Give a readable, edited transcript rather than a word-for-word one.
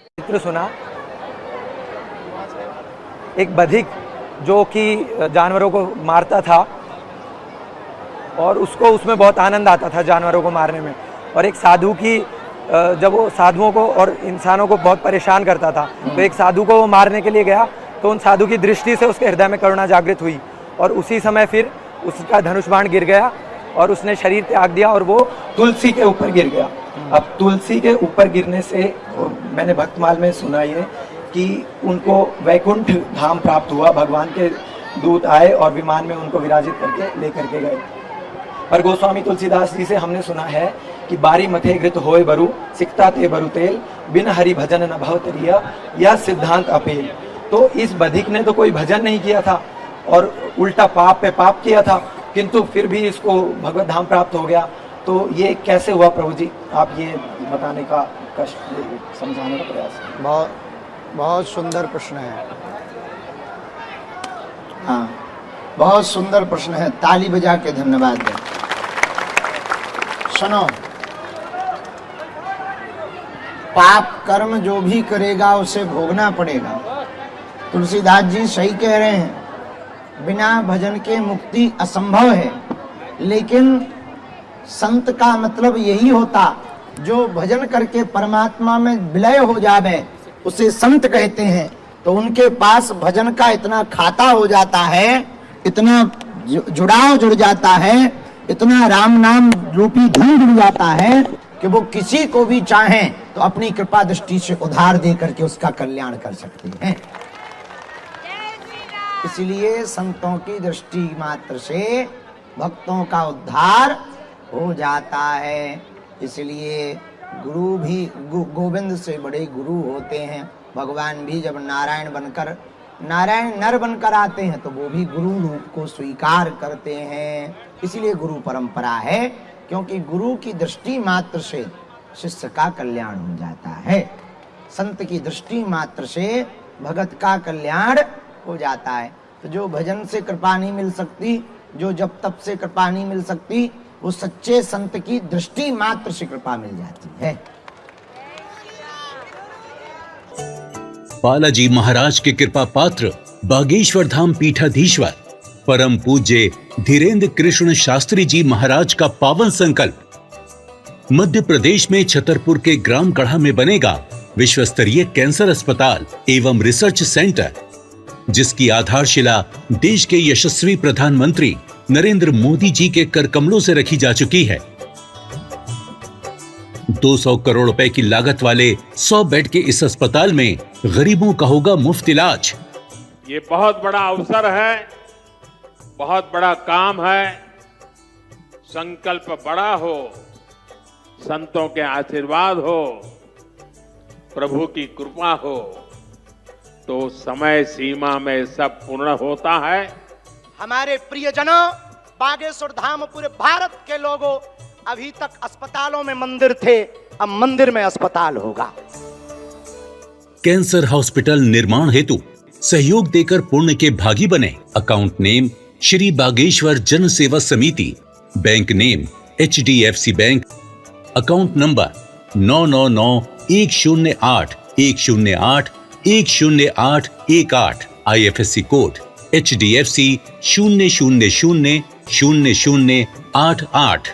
चित्र सुना, एक बधिक जो कि जानवरों को मारता था और उसको उसमें बहुत आनंद आता था जानवरों को मारने में, और एक साधु की जब वो साधुओं को और इंसानों को बहुत परेशान करता था तो एक साधु को वो मारने के लिए गया तो उन साधु की दृष्टि से उसके हृदय में करुणा जागृत हुई और उसी समय फिर उसका धनुष बाण गिर गया और उसने शरीर त्याग दिया और वो तुलसी के ऊपर गिर गया। अब तुलसी के ऊपर गिरने से मैंने भक्तमाल में सुना ये कि उनको वैकुंठ धाम प्राप्त हुआ, भगवान के दूत आए और विमान में उनको विराजित करके लेकर के गए। पर गोस्वामी तुलसीदास जी से हमने सुना है कि बारी मथे घृत होए बरु सिकता ते बरु तेल बिन हरि भजन न भव तरिया यह सिद्धांत अपेल। तो इस बधिक ने तो कोई भजन नहीं किया था और उल्टा पाप पे पाप किया था, किंतु फिर भी इसको भगवत धाम प्राप्त हो गया। तो ये कैसे हुआ प्रभु जी, आप ये बताने का कष्ट समझाने का प्रयास। बहुत सुंदर प्रश्न है। हाँ, बहुत सुंदर प्रश्न है, ताली बजा के धन्यवाद दें। सुनो, पाप कर्म जो भी करेगा उसे भोगना पड़ेगा। तुलसीदास जी सही कह रहे हैं, बिना भजन के मुक्ति असंभव है। लेकिन संत का मतलब यही होता, जो भजन करके परमात्मा में विलय हो जावे उसे संत कहते हैं। तो उनके पास भजन का इतना खाता हो जाता है, इतना जुड़ाव जुड़ जाता है, इतना राम नाम रूपी धन जुड़ जाता है कि वो किसी को भी चाहें तो अपनी कृपा दृष्टि से उधार दे करके उसका कल्याण कर सकते हैं। इसलिए संतों की दृष्टि मात्र से भक्तों का उद्धार हो जाता है। इसलिए गुरु भी गोविंद से बड़े गुरु होते हैं। भगवान भी जब नारायण नर बनकर आते हैं तो वो भी गुरु रूप को स्वीकार करते हैं। इसलिए गुरु परंपरा है, क्योंकि गुरु की दृष्टि मात्र से शिष्य का कल्याण हो जाता है। संत की दृष्टि मात्र से भगत का कल्याण हो जाता है। तो जो भजन से कृपा नहीं मिल सकती, जो जब तप से कृपा नहीं मिल सकती, वो सच्चे संत की दृष्टि मात्र से कृपा मिल जाती है। बालाजी महाराज के कृपा पात्र बागेश्वर धाम पीठाधीश्वर परम पूज्य धीरेन्द्र कृष्ण शास्त्री जी महाराज का पावन संकल्प। मध्य प्रदेश में छतरपुर के ग्राम गढ़ा में बनेगा विश्व स्तरीय कैंसर अस्पताल एवं रिसर्च सेंटर, जिसकी आधारशिला देश के यशस्वी प्रधानमंत्री नरेंद्र मोदी जी के कर कमलों से रखी जा चुकी है। 200 करोड़ रुपए की लागत वाले 100 बेड के इस अस्पताल में गरीबों का होगा मुफ्त इलाज। ये बहुत बड़ा अवसर है, बहुत बड़ा काम है। संकल्प बड़ा हो, संतों के आशीर्वाद हो, प्रभु की कृपा हो तो समय सीमा में सब पूर्ण होता है। हमारे प्रियजनों, बागेश्वर धाम पूरे भारत के लोगों, अभी तक अस्पतालों में मंदिर थे, अब मंदिर में अस्पताल होगा। कैंसर हॉस्पिटल निर्माण हेतु सहयोग देकर पुण्य के भागी बने। अकाउंट नेम श्री बागेश्वर जन सेवा समिति, bank name HDFC bank, account number 999108108108, IFSC code HDFC 0000088।